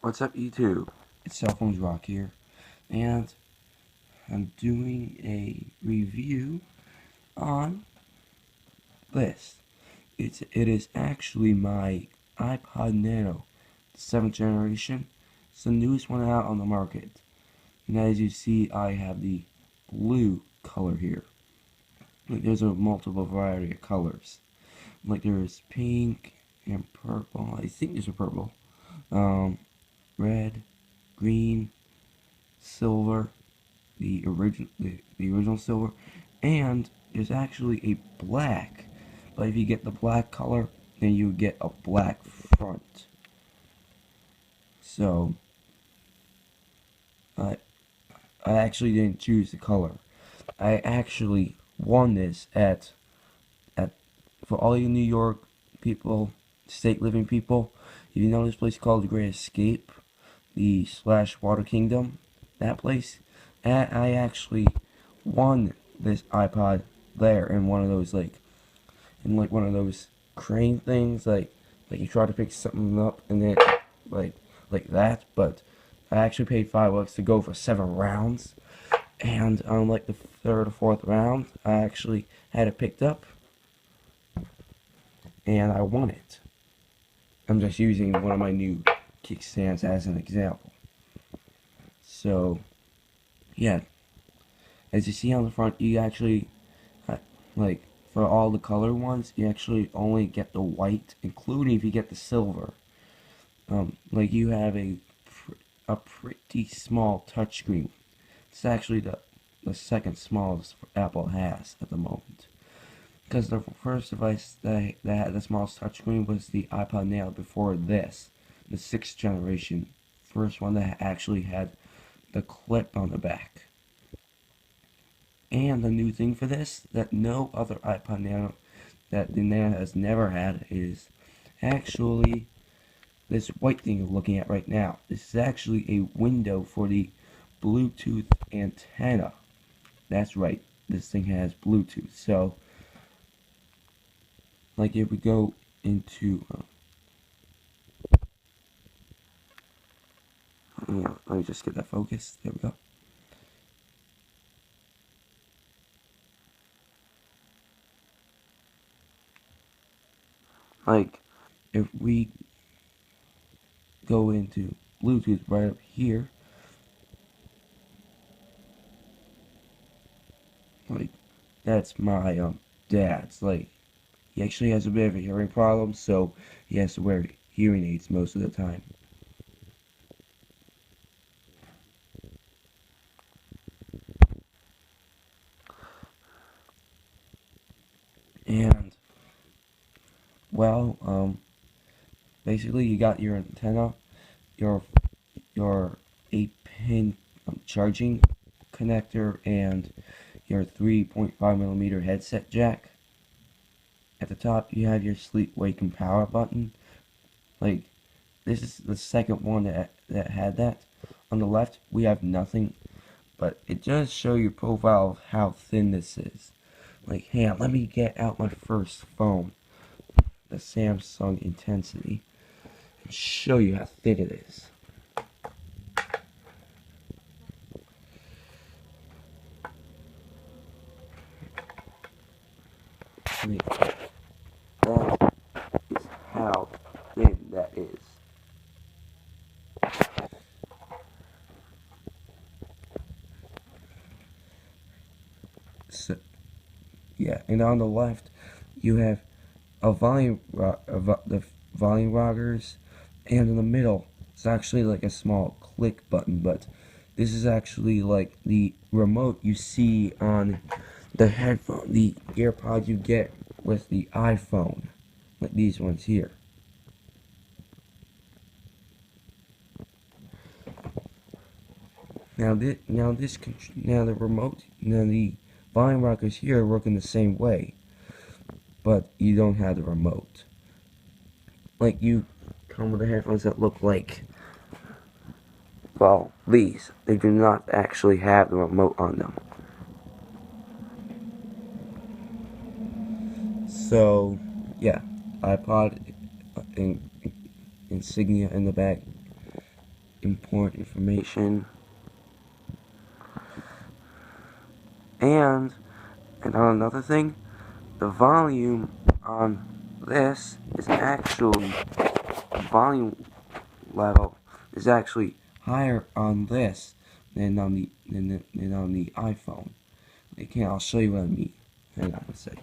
What's up, YouTube? It's Cell Phones Rock here, and I'm doing a review on this. It is actually my iPod Nano, 7th generation. It's the newest one out on the market. And as you see, I have the blue color here. Like, there's a multiple variety of colors. Like, there's pink and purple. I think there's a purple. Red, green, silver, the original silver, and there's actually a black. But if you get the black color, then you get a black front. So I actually didn't choose the color. I actually won this at for all you New York people, state living people. If you know this place called The Great Escape, the / Water Kingdom, that place, I actually won this iPod there in one of those one of those crane things, like you try to pick something up and then like that. But I actually paid $5 to go for 7 rounds, and on like the 3rd or 4th round, I actually had it picked up, and I won it. I'm just using one of my new kickstands as an example. So, yeah, as you see on the front, you actually, like, for all the color ones, you actually only get the white, including if you get the silver. Like, you have a pretty small touchscreen. It's actually the second smallest Apple has at the moment. Because the first device that had the smallest touchscreen was the iPod Nano before this, the 6th generation, first one that actually had the clip on the back. And the new thing for this, that no other iPod Nano, that the Nano has never had, is actually this white thing you're looking at right now. This is actually a window for the Bluetooth antenna. That's right, this thing has Bluetooth. So, like, if we go into let me just get that focused. There we go. Like, if we go into Bluetooth right up here, like, that's my dad's. Like, he actually has a bit of a hearing problem, so he has to wear hearing aids most of the time. And, well, basically you got your antenna, your 8-pin charging connector, and your 3.5mm headset jack. At the top you have your sleep, wake, and power button. Like, this is the second one that had that. On the left we have nothing, but it does show you profile of how thin this is. Like, hey, let me get out my first phone, the Samsung Intensity, and show you how thin it is. I mean, that is how thin that is. So, yeah, and on the left you have a the volume rockers, and in the middle it's actually like a small click button, but this is actually like the remote you see on the headphone, the AirPod you get with the iPhone, like these ones here. Now the remote, now the volume rockers here work in the same way, but you don't have the remote. Like, you come with the headphones that look like, well, these. They do not actually have the remote on them. So, yeah, iPod insignia in the back. import information. And on another thing, the volume on this is actually, volume level is actually higher on this than on the iPhone. Okay, I'll show you what I mean. Hang on a second.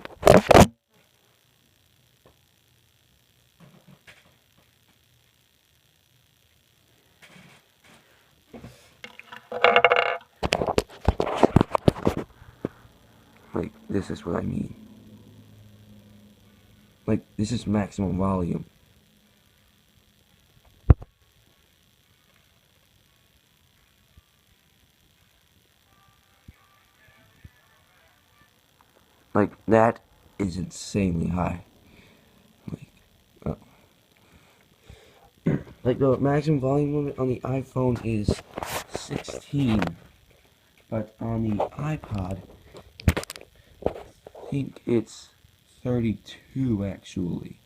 Like, this is what I mean. Like, this is maximum volume. Like, that is insanely high. Like, like the maximum volume limit on the iPhone is 16, but on the iPod, I think it's 32 actually.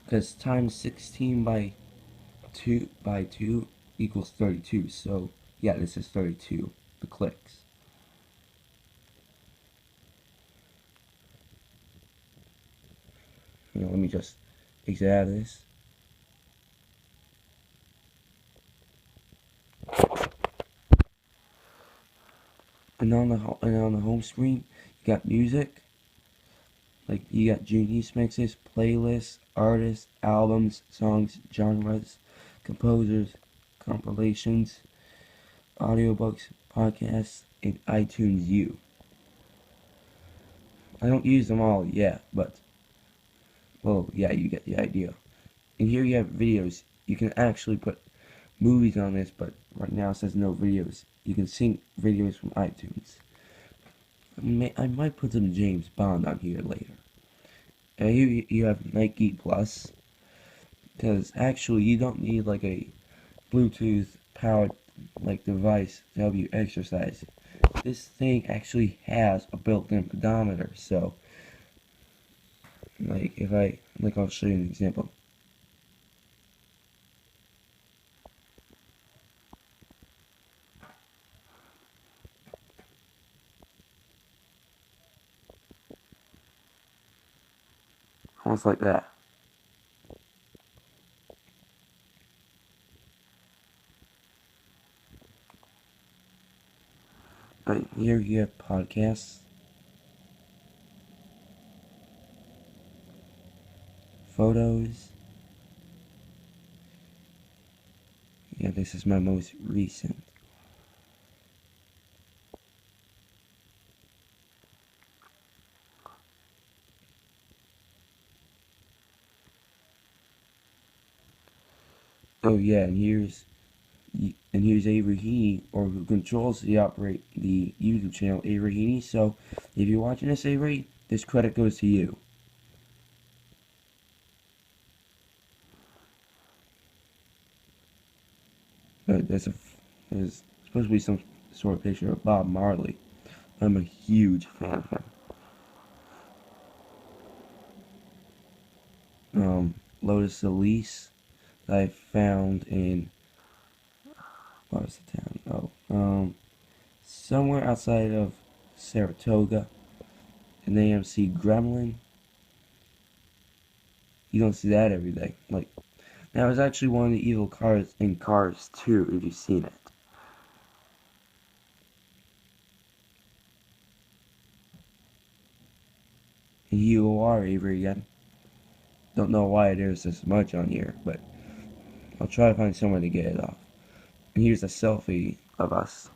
Because times 16 by 2 equals 32. So yeah, this is 32. The clicks. Let me just exit out of this. And on the home screen, you got music. Like, you got Genius mixes, playlists, artists, albums, songs, genres, composers, compilations, audiobooks, podcasts, and iTunes U. I don't use them all yet, but, well, yeah, you get the idea. And here you have videos. You can actually put movies on this, but right now it says no videos. You can sync videos from iTunes. I might put some James Bond on here later. And here you have Nike Plus, because actually you don't need like a Bluetooth powered like device to help you exercise. This thing actually has a built-in pedometer, so like I'll show you an example. Almost like that. Right here you have podcasts, photos. Yeah, this is my most recent. Oh yeah, and here's Avery Heaney, or who controls the YouTube channel Avery Heaney. So if you're watching this, Avery, this credit goes to you. There's supposed to be some sort of picture of Bob Marley. I'm a huge fan of him. Lotus Elise that I found in, what was the town? Oh, somewhere outside of Saratoga. An AMC Gremlin. You don't see that every day. Like, now it's actually one of the evil cars in Cars 2, if you've seen it. And here you are, Avery, again. Don't know why there's this much on here, but I'll try to find someone to get it off. And here's a selfie of us.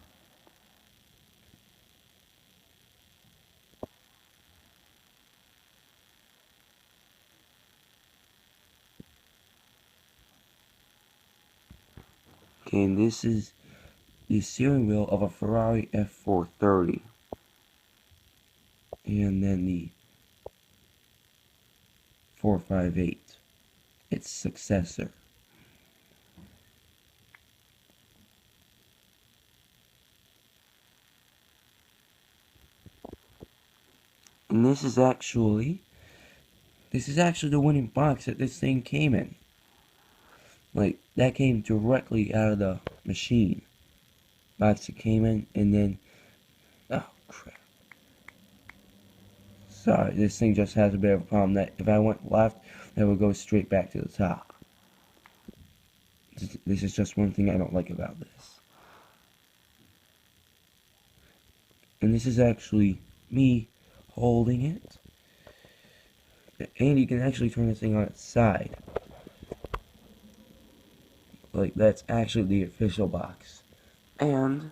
Okay, and this is the steering wheel of a Ferrari F430. And then the 458, its successor. And this is actually the winning box that this thing came in. Like, that came directly out of the machine box it came in, and then, oh crap. Sorry, this thing just has a bit of a problem that if I went left, it would go straight back to the top. This is just one thing I don't like about this. And this is actually me holding it. And you can actually turn this thing on its side. Like, that's actually the official box. And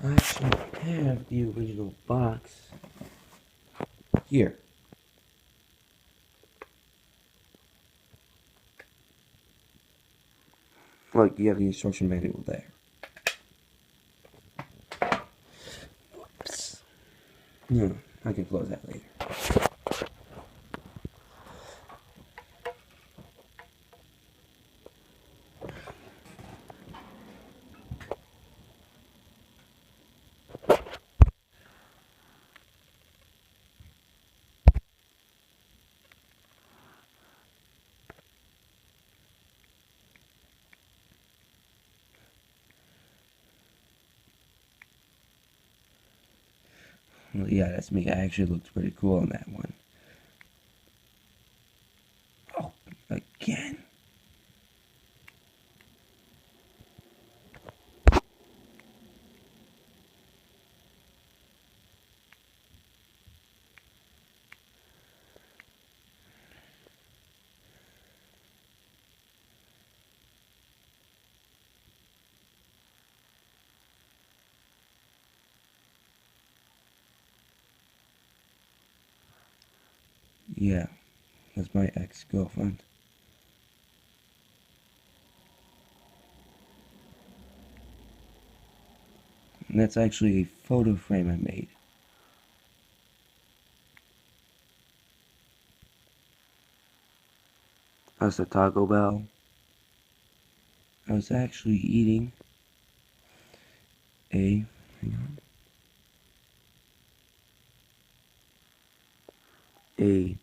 I actually have the original box here. Like, you have the instruction manual there. Oops. No, I can close that later. Well, yeah, that's me. I actually looked pretty cool on that one. Oh, again. Yeah, that's my ex-girlfriend. And that's actually a photo frame I made. That's the Taco Bell. I was actually eating a, hang on, a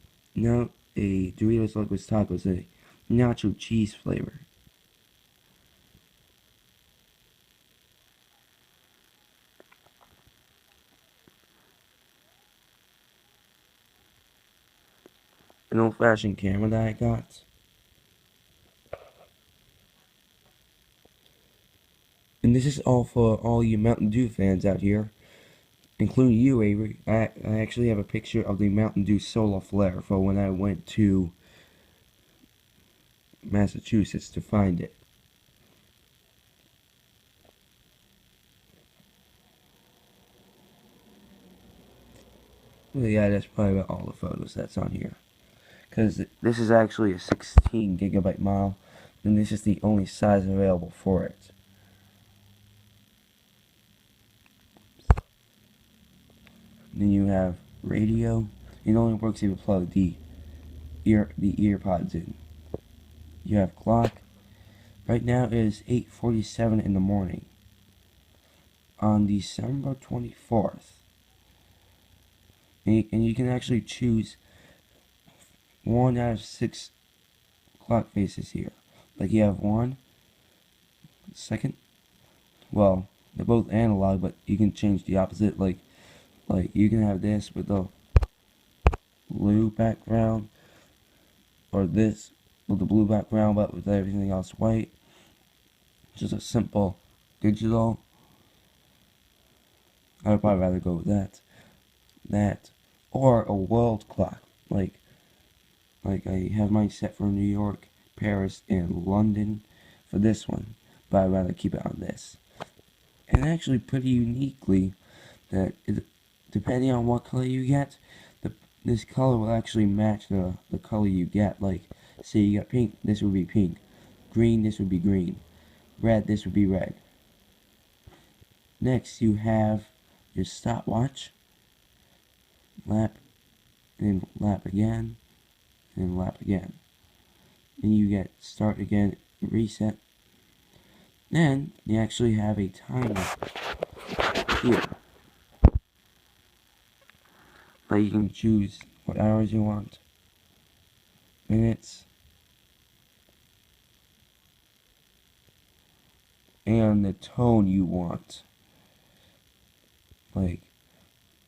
Doritos Locos Tacos, a nacho cheese flavor. An old-fashioned camera that I got. And this is all for all you Mountain Dew fans out here, including you, Avery. I actually have a picture of the Mountain Dew Solar Flare for when I went to Massachusetts to find it. Well, yeah, that's probably about all the photos that's on here. Because this is actually a 16 gigabyte model, and this is the only size available for it. Then you have radio. It only works if you plug the earpods in. You have clock. Right now it is 8:47 in the morning on December 24th. And you can actually choose 1 out of 6 clock faces here. Like you have 1, second. Well, they're both analog, but you can change the opposite. Like you can have this with the blue background, or this with the blue background but with everything else white. Just a simple digital. I would probably rather go with that, or a world clock. Like I have mine set for New York, Paris, and London for this one, but I'd rather keep it on this. And actually, pretty uniquely, depending on what color you get, this color will actually match the color you get. Like, say you got pink, this would be pink. Green, this would be green. Red, this would be red. Next, you have your stopwatch. Lap, and lap again, and lap again. Then you get start again, reset. Then, you actually have a timer here. Like you can choose what hours you want. minutes, and the tone you want. Like,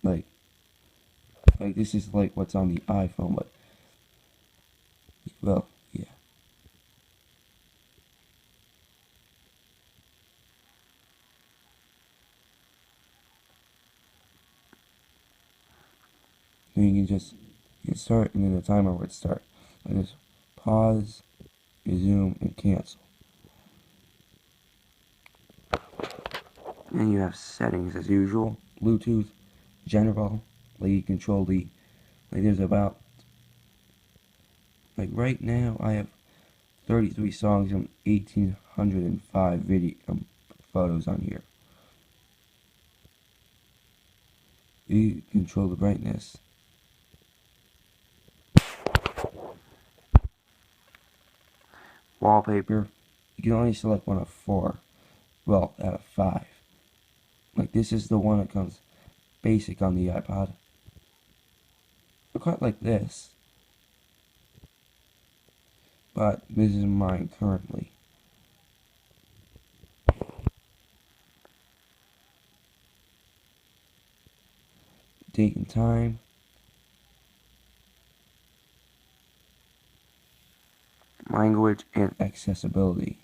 like, like this is like what's on the iPhone, but, well, yeah. Then you can just hit start, and then the timer would start. I just pause, resume, and cancel. Then you have settings as usual. Bluetooth, general, like you control the, like there's about, like right now I have 33 songs and 1,805 video photos on here. You control the brightness. Wallpaper, you can only select one of 4. Well, out of 5. Like this is the one that comes basic on the iPod. Look quite like this. But this is mine currently. Date and time. Language and accessibility.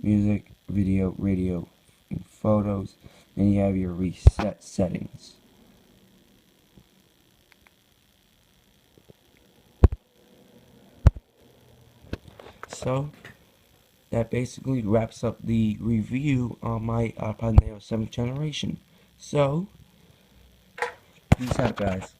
Music, video, radio, and photos. Then you have your reset settings. So, that basically wraps up the review on my iPod Nano 7th generation. So, peace out, guys.